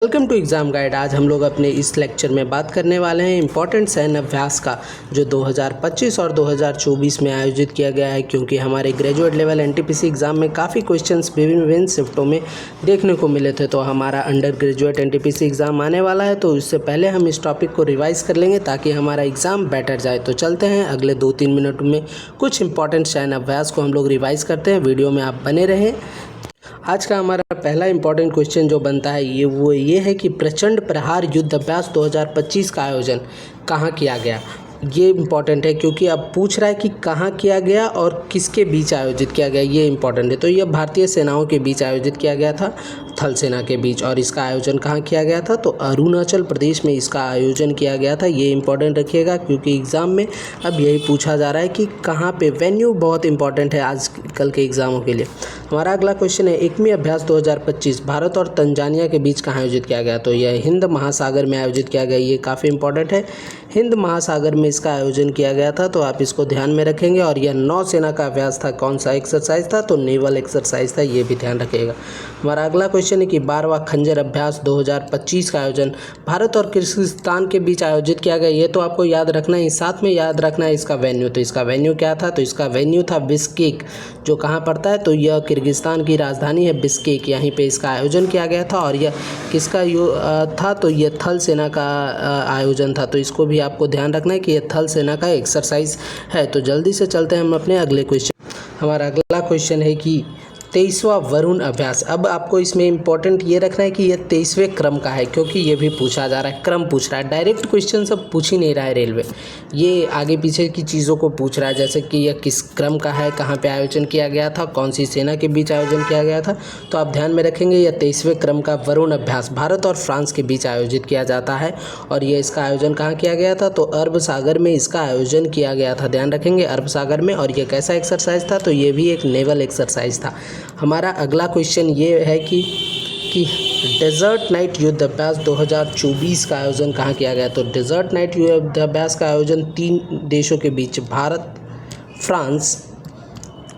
Welcome to exam guide. आज हम लोग अपने इस लेक्चर में बात करने वाले हैं इंपॉर्टेंट सैन्य अभ्यास का जो 2025 और 2024 में आयोजित किया गया है, क्योंकि हमारे ग्रेजुएट लेवल एनटीपीसी एग्ज़ाम में काफ़ी क्वेश्चंस विभिन्न शिफ्टों में देखने को मिले थे। तो हमारा अंडर ग्रेजुएट एनटीपीसी एग्ज़ाम आने वाला है, तो उससे पहले हम इस टॉपिक को रिवाइज़ कर लेंगे ताकि हमारा एग्ज़ाम बेटर जाए। तो चलते हैं अगले 2-3 मिनट में कुछ इंपॉर्टेंट सैन्य अभ्यास को हम लोग रिवाइज़ करते हैं। वीडियो में आप बने रहें। आज का हमारा पहला इंपॉर्टेंट क्वेश्चन जो बनता है ये है कि प्रचंड प्रहार युद्ध अभ्यास 2025 का आयोजन कहाँ किया गया। ये इम्पॉर्टेंट है क्योंकि अब पूछ रहा है कि कहाँ किया गया और किसके बीच आयोजित किया गया, ये इम्पॉर्टेंट है। तो ये भारतीय सेनाओं के बीच आयोजित किया गया था, थल सेना के बीच। और इसका आयोजन कहाँ किया गया था, तो अरुणाचल प्रदेश में इसका आयोजन किया गया था। ये इंपॉर्टेंट रखिएगा क्योंकि एग्ज़ाम में अब यही पूछा जा रहा है कि कहाँ पे। वेन्यू बहुत इंपॉर्टेंट है आज कल के एग्ज़ामों के लिए। हमारा अगला क्वेश्चन है एकमी अभ्यास 2025 भारत और तंजानिया के बीच कहाँ आयोजित किया गया, तो यह हिंद महासागर में आयोजित किया गया। ये काफ़ी इंपॉर्टेंट है, हिंद महासागर में इसका आयोजन किया गया था, तो आप इसको ध्यान में रखेंगे। और यह नौसेना का अभ्यास था। कौन सा एक्सरसाइज था, तो नेवल एक्सरसाइज था, ये भी ध्यान रखिएगा। हमारा अगला क्वेश्चन है कि 12वां खंजर अभ्यास 2025 का आयोजन भारत और किर्गिस्तान के बीच आयोजित किया गया। ये तो आपको याद रखना है, साथ में याद रखना है इसका वेन्यू। तो इसका वेन्यू क्या था, तो इसका वेन्यू था बिश्केक, जो कहाँ पड़ता है, तो यह किर्गिस्तान की राजधानी है बिश्केक, यहीं पे इसका आयोजन किया गया था। और यह किसका था, तो यह थल सेना का आयोजन था। तो इसको भी आपको ध्यान रखना है कि यह थल सेना का एक्सरसाइज है। तो जल्दी से चलते हैं हम अपने अगले क्वेश्चन। हमारा अगला क्वेश्चन है कि 23वां वरुण अभ्यास। अब आपको इसमें इंपॉर्टेंट ये रखना है कि यह 23वें क्रम का है, क्योंकि ये भी पूछा जा रहा है, क्रम पूछ रहा है। डायरेक्ट क्वेश्चन सब पूछ ही नहीं रहा है रेलवे, ये आगे पीछे की चीज़ों को पूछ रहा है, जैसे कि यह किस क्रम का है, कहाँ पे आयोजन किया गया था, कौन सी सेना के बीच आयोजन किया गया था। तो आप ध्यान में रखेंगे यह 23वें क्रम का वरुण अभ्यास भारत और फ्रांस के बीच आयोजित किया जाता है। और ये इसका आयोजन कहाँ किया गया था, तो अरब सागर में इसका आयोजन किया गया था। ध्यान रखेंगे अरब सागर में। और यह कैसा एक्सरसाइज था, तो ये भी एक नेवल एक्सरसाइज था। हमारा अगला क्वेश्चन ये है कि डेजर्ट नाइट युद्ध अभ्यास 2024 का आयोजन कहाँ किया गया। तो डेजर्ट नाइट युद्ध अभ्यास का आयोजन 3 देशों के बीच, भारत, फ्रांस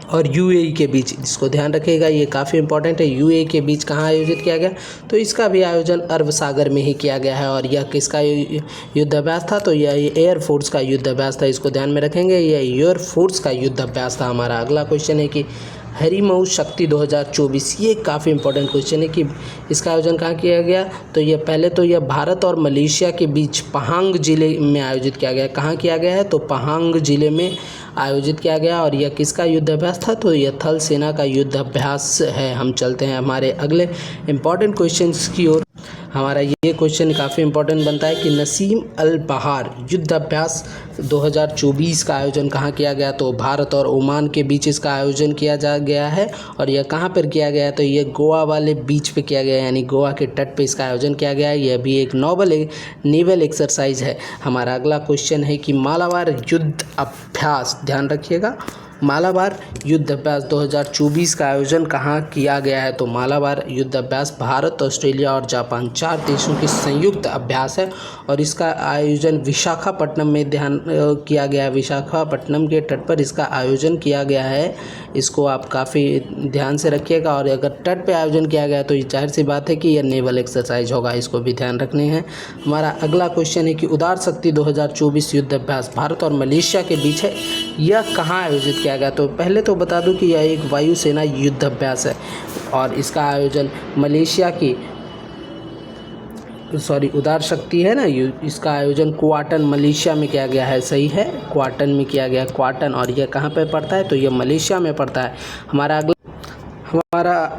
और यूएई के बीच, इसको ध्यान रखिएगा, ये काफ़ी इंपॉर्टेंट है। यूएई के बीच कहाँ आयोजित किया गया, तो इसका भी आयोजन अरब सागर में ही किया गया है। और यह किसका युद्ध अभ्यास था, तो यह एयरफोर्स का युद्ध अभ्यास था, इसको ध्यान में रखेंगे, यह एयरफोर्स का युद्ध अभ्यास था। हमारा अगला क्वेश्चन है कि हरिमऊ शक्ति 2024, ये काफ़ी इंपॉर्टेंट क्वेश्चन है कि इसका आयोजन कहाँ किया गया, तो यह पहले तो यह भारत और मलेशिया के बीच पहांग ज़िले में आयोजित किया गया। कहाँ किया गया है, तो पहांग ज़िले में आयोजित किया गया। और यह किसका युद्ध अभ्यास था, तो यह थल सेना का युद्ध अभ्यास है। हम चलते हैं हमारे अगले इंपॉर्टेंट क्वेश्चंस की ओर। हमारा ये क्वेश्चन काफ़ी इंपॉर्टेंट बनता है कि नसीम अल बहार युद्ध अभ्यास 2024 का आयोजन कहाँ किया गया, तो भारत और ओमान के बीच इसका आयोजन किया जा गया है। और यह कहाँ पर किया गया है, तो ये गोवा वाले बीच पे किया गया है, यानी गोवा के तट पे इसका आयोजन किया गया है। यह भी एक नेवल एक्सरसाइज है। हमारा अगला क्वेश्चन है कि मालाबार युद्ध अभ्यास, ध्यान रखिएगा, मालाबार युद्ध अभ्यास 2024 का आयोजन कहाँ किया गया है, तो मालाबार युद्ध अभ्यास भारत, ऑस्ट्रेलिया और जापान 4 देशों की संयुक्त अभ्यास है। और इसका आयोजन विशाखापट्टनम में किया गया है। विशाखापट्टनम के तट पर इसका आयोजन किया गया है। इसको आप काफ़ी ध्यान से रखिएगा। और अगर तट पे आयोजन किया गया तो ये जाहिर सी बात है कि यह नेवल एक्सरसाइज होगा, इसको भी ध्यान रखने हैं। हमारा अगला क्वेश्चन है कि उदार शक्ति 2024 युद्ध अभ्यास भारत और मलेशिया के बीच है, यह कहाँ आयोजित किया गया। तो पहले तो बता दूं कि यह एक वायुसेना युद्ध अभ्यास है और इसका आयोजन मलेशिया की उदार शक्ति है ना, इसका आयोजन क्वाटन मलेशिया में किया गया है। सही है, क्वाटन में किया गया, क्वाटन। और यह कहाँ पे पड़ता है, तो यह मलेशिया में पड़ता है। हमारा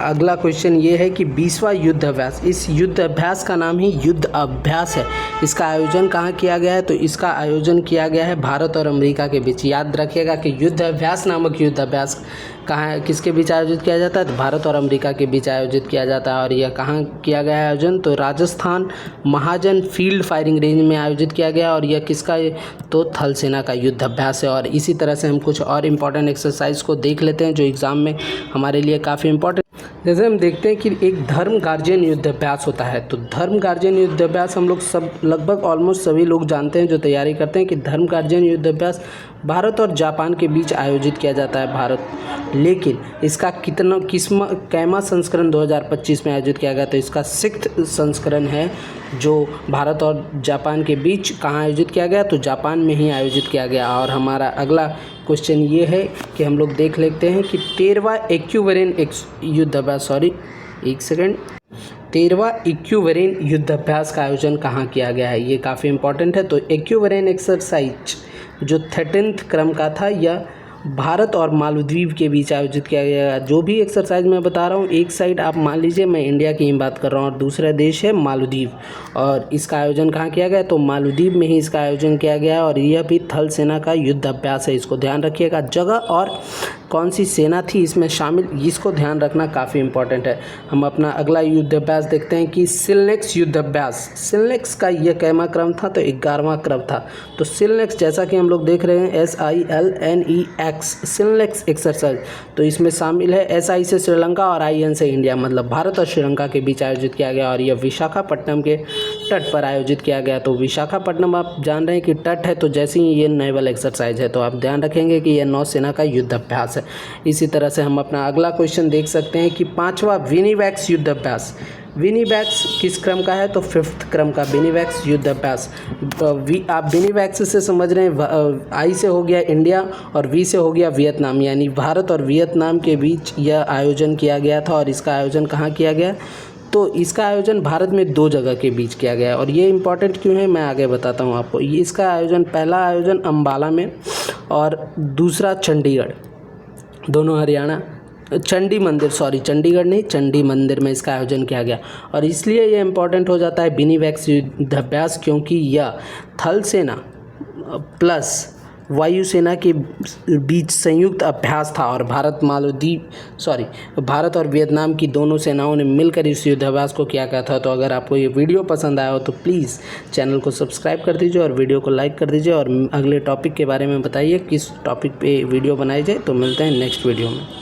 अगला क्वेश्चन ये है कि 20वां युद्ध अभ्यास, इस युद्ध अभ्यास का नाम ही युद्ध अभ्यास है। इसका आयोजन कहाँ किया गया है, तो इसका आयोजन किया गया है भारत और अमेरिका के बीच। याद रखिएगा कि युद्ध अभ्यास नामक युद्ध अभ्यास कहाँ किसके बीच आयोजित किया जाता है, तो भारत और अमेरिका के बीच आयोजित किया जाता है। और यह कहाँ किया गया है आयोजन, तो राजस्थान महाजन फील्ड फायरिंग रेंज में आयोजित किया गया। और यह किसका, तो थल सेना का युद्ध अभ्यास है। और इसी तरह से हम कुछ और इम्पॉर्टेंट एक्सरसाइज को देख लेते हैं जो एग्ज़ाम में हमारे लिए काफ़ी इंपॉर्टेंट। जैसे हम देखते हैं कि एक धर्म गार्जियन युद्धाभ्यास होता है, तो धर्म गार्जियन युद्धाभ्यास हम लोग सब लगभग ऑलमोस्ट सभी लोग जानते हैं जो तैयारी करते हैं कि धर्म गार्जियन युद्धाभ्यास भारत और जापान के बीच आयोजित किया जाता है लेकिन इसका कैमा संस्करण 2025 में आयोजित किया गया, तो इसका 6th संस्करण है जो भारत और जापान के बीच कहाँ आयोजित किया गया, तो जापान में ही आयोजित किया गया। और हमारा अगला क्वेश्चन ये है कि हम लोग देख लेते हैं कि 13वां इक्विवेलेंट युद्धाभ्यास 13वां इक्विवेलेंट युद्धाभ्यास का आयोजन कहाँ किया गया है, ये काफ़ी इंपॉर्टेंट है। तो इक्विवेलेंट एक्सरसाइज जो 13th क्रम का था यह भारत और मालदीव के बीच आयोजित किया गया। जो भी एक्सरसाइज मैं बता रहा हूँ, एक साइड आप मान लीजिए मैं इंडिया की ही बात कर रहा हूँ और दूसरा देश है मालदीव, और इसका आयोजन कहाँ किया गया, तो मालदीव में ही इसका आयोजन किया गया है। और यह भी थल सेना का युद्ध अभ्यास है, इसको ध्यान रखिएगा। जगह और कौन सी सेना थी इसमें शामिल, इसको ध्यान रखना काफ़ी इंपॉर्टेंट है। हम अपना अगला युद्ध अभ्यास देखते हैं कि सिलनेक्स युद्ध अभ्यास। सिलनेक्स का यह कैमा क्रम था, तो 11वां क्रम था। तो सिलनेक्स जैसा कि हम लोग देख रहे हैं SILNEX सिलनेक्स एक्सरसाइज, तो इसमें शामिल है SI से श्रीलंका और IN से इंडिया, मतलब भारत और श्रीलंका के बीच आयोजित किया गया। और यह विशाखापट्टनम के तट पर आयोजित किया गया। तो विशाखापट्टनम आप जान रहे हैं कि तट है, तो जैसे ही ये नेवल एक्सरसाइज है, तो आप ध्यान रखेंगे कि यह नौसेना का युद्ध अभ्यास है। इसी तरह से हम अपना अगला क्वेश्चन देख सकते हैं कि 5वां विनिवैक्स युद्ध अभ्यास। विनिवैक्स किस क्रम का है, तो 5th क्रम का विनिवैक्स युद्ध अभ्यास। आप विनिवैक्स से समझ रहे हैं, I से हो गया इंडिया और V से हो गया वियतनाम, यानी भारत और वियतनाम के बीच यह आयोजन किया गया था। और इसका आयोजन कहाँ किया गया, तो इसका आयोजन भारत में 2 जगह के बीच किया गया। और ये इंपॉर्टेंट क्यों है मैं आगे बताता हूँ आपको। इसका आयोजन, पहला आयोजन अम्बाला में और दूसरा चंडीगढ़, दोनों हरियाणा, चंडीगढ़ नहीं, चंडी मंदिर में इसका आयोजन किया गया। और इसलिए ये इम्पोर्टेंट हो जाता है विनिवैक्स युद्धाभ्यास, क्योंकि यह थल सेना प्लस वायुसेना के बीच संयुक्त अभ्यास था। और भारत और वियतनाम की दोनों सेनाओं ने मिलकर इस युद्धाभ्यास को किया गया था। तो अगर आपको ये वीडियो पसंद आया हो तो प्लीज़ चैनल को सब्सक्राइब कर दीजिए और वीडियो को लाइक कर दीजिए। और अगले टॉपिक के बारे में बताइए किस टॉपिक पे वीडियो बनाई जाए। तो मिलते हैं नेक्स्ट वीडियो में।